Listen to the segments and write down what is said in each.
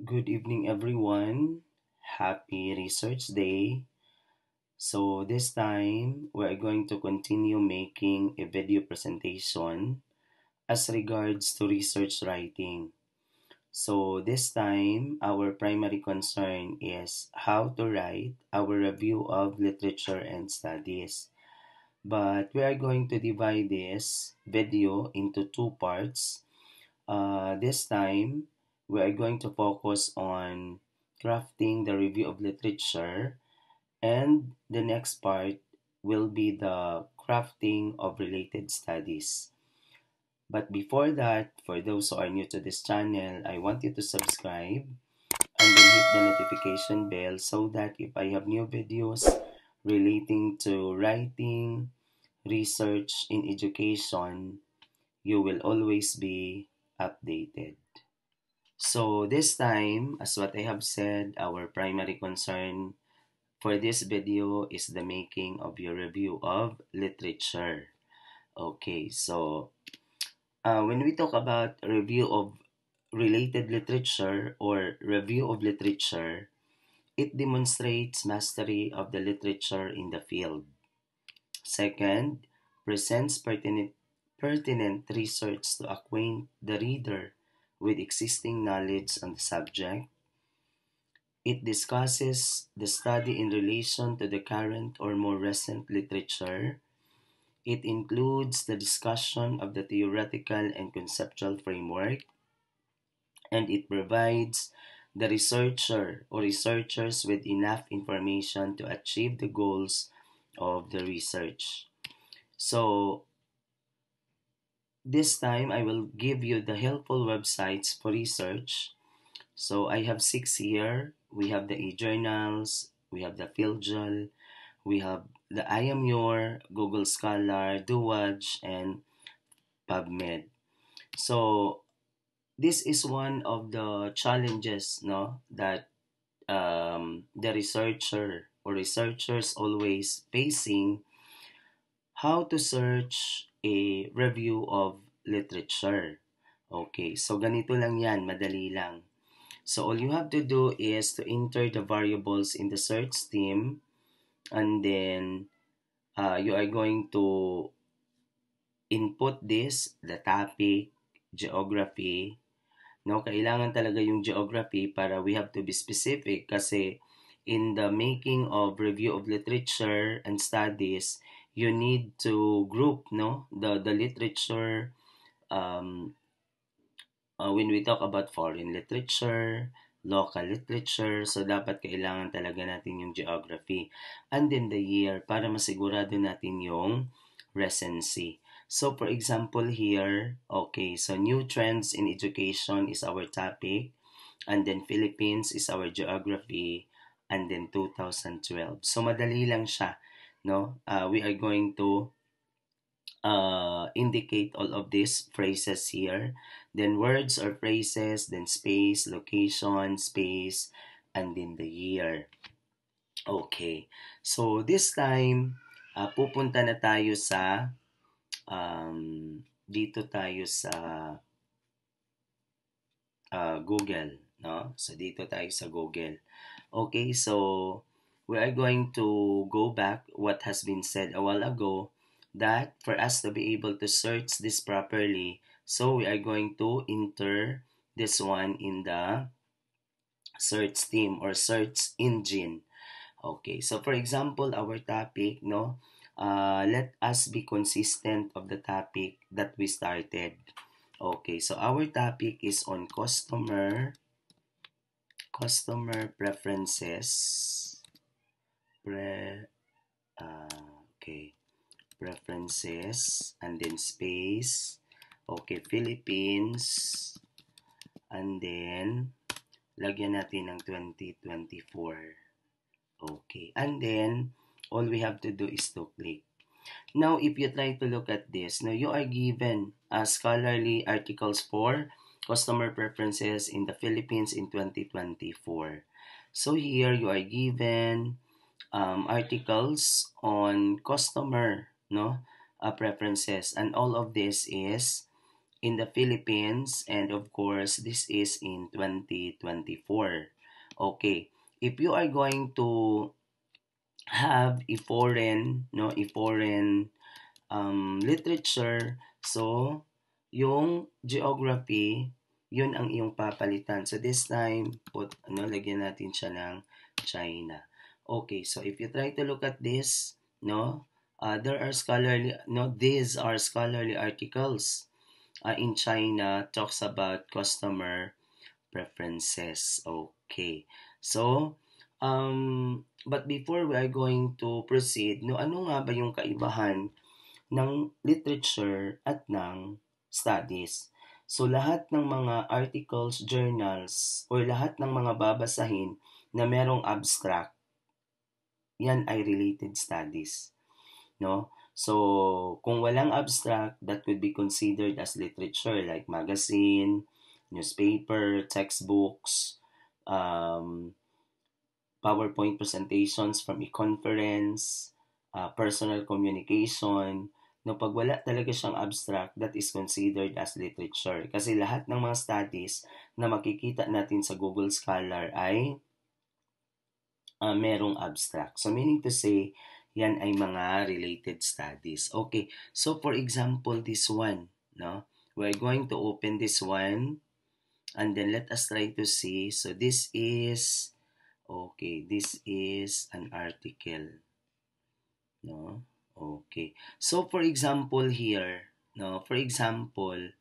Good evening, everyone. Happy Research Day. So, this time we're going to continue making a video presentation as regards to research writing. So, this time our primary concern is how to write our review of literature and studies. But we are going to divide this video into two parts. This time, we are going to focus on crafting the review of literature, and the next part will be the crafting of related studies. But before that, for those who are new to this channel, I want you to subscribe and then hit the notification bell so that if I have new videos relating to writing, research in education, you will always be updated. So this time, as what I have said, our primary concern for this video is the making of your review of literature. Okay, so when we talk about review of related literature or review of literature, it demonstrates mastery of the literature in the field. Second, presents pertinent research to acquaint the reader with existing knowledge on the subject. It discusses the study in relation to the current or more recent literature. It includes the discussion of the theoretical and conceptual framework, and it provides the researcher or researchers with enough information to achieve the goals of the research. So, this time I will give you the helpful websites for research. So, I have six here. We have the e-journals, we have the PhilJournal, we have the I Am Your, Google Scholar, Duwatch, and PubMed. So this is one of the challenges, no, that the researcher or researchers always facing how to search a review of literature. Okay, so ganito lang yan, madali lang. So all you have to do is to enter the variables in the search team, and then you are going to input this, the topic, geography. No, kailangan talaga yung geography para we have to be specific kasi in the making of review of literature and studies, you need to group no the literature um, when we talk about foreign literature, local literature, so dapat kailangan talaga natin yung geography. And then the year para masigurado natin yung recency. So for example here, okay, so new trends in education is our topic, and then Philippines is our geography, and then 2012. So madali lang siya, no? We are going to indicate all of these phrases here. Then words or phrases, then space, location, space, and then the year. Okay. So this time, pupunta na tayo sa dito tayo sa Google, no? So dito tayo sa Google. Okay, so we are going to go back what has been said a while ago, that for us to be able to search this properly, so we are going to enter this one in the search team or search engine. Okay, so for example, our topic, no, let us be consistent of the topic that we started. Okay, so our topic is on customer preferences. Okay, preferences, and then space. Okay, Philippines, and then lagyan natin ng 2024. Okay, and then all we have to do is to click. Now, if you try to look at this, now you are given scholarly articles for customer preferences in the Philippines in 2024. So here you are given articles on customer, no, preferences, and all of this is in the Philippines, and of course, this is in 2024. Okay, if you are going to have a foreign, no, a foreign literature, so yung geography, yun ang iyong papalitan. So this time, lagyan natin siya ng China. Okay, so if you try to look at this, no, there are scholarly, no, these are scholarly articles in China talks about customer preferences. Okay. So, but before we are going to proceed, no, ano nga ba yung kaibahan ng literature at ng studies? So, lahat ng mga articles, journals, or lahat ng mga babasahin na merong abstract, yan ay related studies. No? So, kung walang abstract, that could be considered as literature like magazine, newspaper, textbooks, um, PowerPoint presentations from a conference, personal communication. No, pag wala talaga siyang abstract, that is considered as literature. Kasi lahat ng mga studies na makikita natin sa Google Scholar ay merong abstract. So, meaning to say, yan ay mga related studies. Okay, so for example, this one, no? We're going to open this one, and then let us try to see. So, this is, okay, this is an article, no? Okay. So, for example here, no? For example,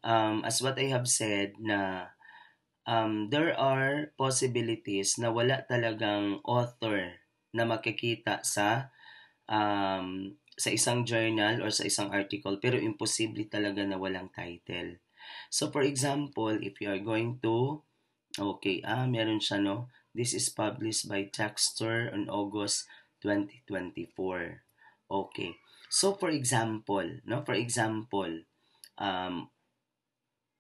as what I have said na there are possibilities na wala talagang author na makikita sa isang journal or sa isang article, pero imposible talaga na walang title. So for example, if you are going to, okay, meron siya, no? This is published by Textor on August 2024. Okay. So for example, no? For example, um,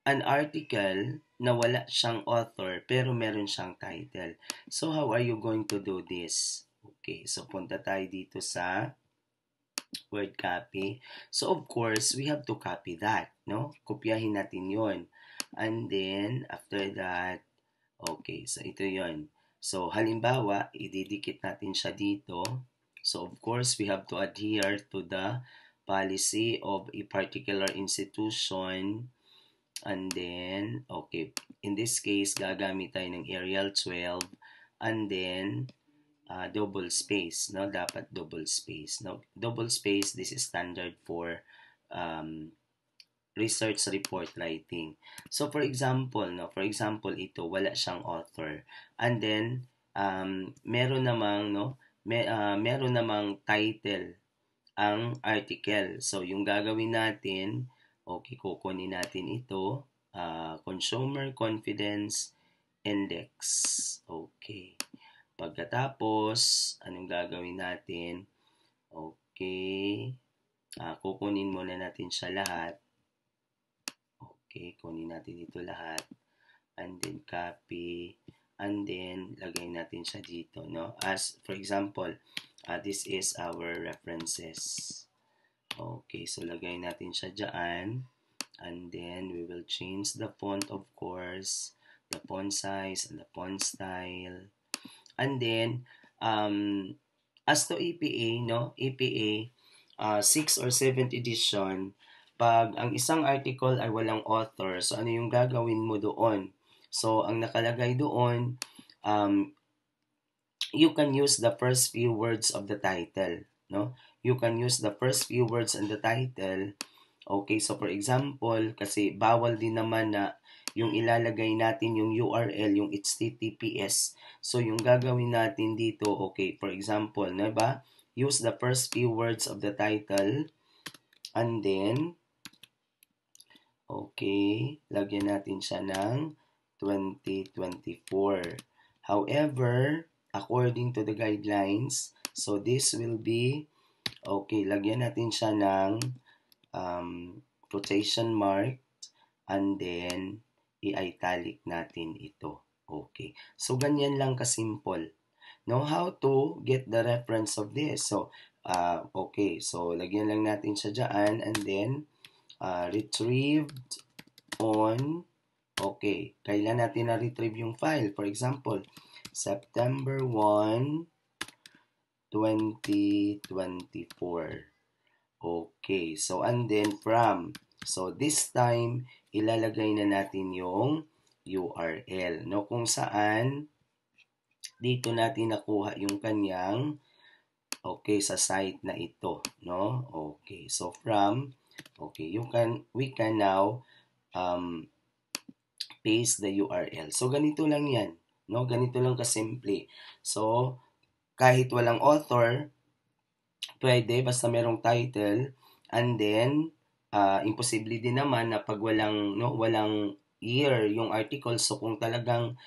an article na wala siyang author pero meron siyang title. So how are you going to do this? Okay, so punta tayo dito sa word copy. So of course, we have to copy that, no? Kopyahin natin 'yon. And then after that, okay, so ito 'yon. So halimbawa, ididikit natin siya dito. So of course, we have to adhere to the policy of a particular institution. And then, okay, in this case, gagamit tayo ng Arial 12. And then, double space, no? Dapat double space, no? Double space, this is standard for um, research report writing. So, for example, no? For example, ito, wala siyang author. And then, meron namang, no? Meron namang title ang article. So, yung gagawin natin, okay, kukunin natin ito, Consumer Confidence Index. Okay. Pagkatapos, anong gagawin natin? Okay. Kukunin muna natin siya lahat. Okay, kunin natin ito lahat. And then copy. And then, lagay natin siya dito, no? As, for example, this is our references. Okay, so lagay natin siya dyan. And then, we will change the font, of course, the font size, and the font style. And then, as to EPA, no? EPA, 6th or 7th edition, pag ang isang article ay walang author, so ano yung gagawin mo doon? So, ang nakalagay doon, you can use the first few words of the title, no? You can use the first few words in the title. Okay, so for example, kasi bawal din naman na yung ilalagay natin yung URL, yung HTTPS. So, yung gagawin natin dito, okay, for example, na ba? Use the first few words of the title, and then, okay, lagyan natin siya ng 2024. However, according to the guidelines, so this will be, okay, lagyan natin siya ng quotation mark, and then i-italic natin ito. Okay. So, ganyan lang kasimple. Know how to get the reference of this. So, okay. So, lagyan lang natin siya dyan, and then, retrieved on, okay, kailan natin na-retrieve yung file? For example, September 1, 2024. Okay, so and then from. So this time, ilalagay na natin yung URL, no? Kung saan dito natin nakuha yung kanyang, okay, sa site na ito, no? Okay, so from, okay, we can now paste the URL. So ganito lang yan, no? Ganito lang kasimple. So kahit walang author, pwede basta merong title, and then imposible din naman na pag walang year yung article. So kung talagang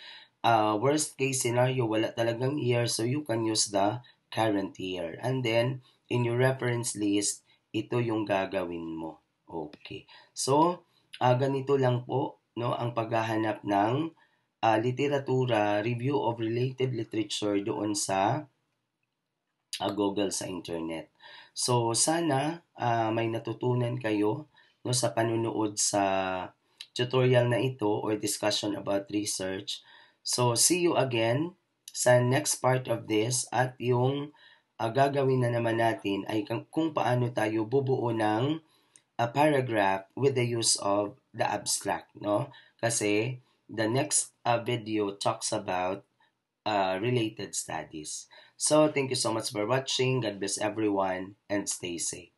worst case scenario wala talagang year, so you can use the current year, and then in your reference list ito yung gagawin mo. Okay, so ganito lang po, no, ang paghahanap ng literatura, review of related literature doon sa Google sa internet. So sana may natutunan kayo, no, sa panunood sa tutorial na ito or discussion about research. So see you again sa next part of this, at yung gagawin na naman natin ay kung paano tayo bubuo ng a paragraph with the use of the abstract, no? Kasi the next video talks about related studies. So, thank you so much for watching. God bless everyone and stay safe.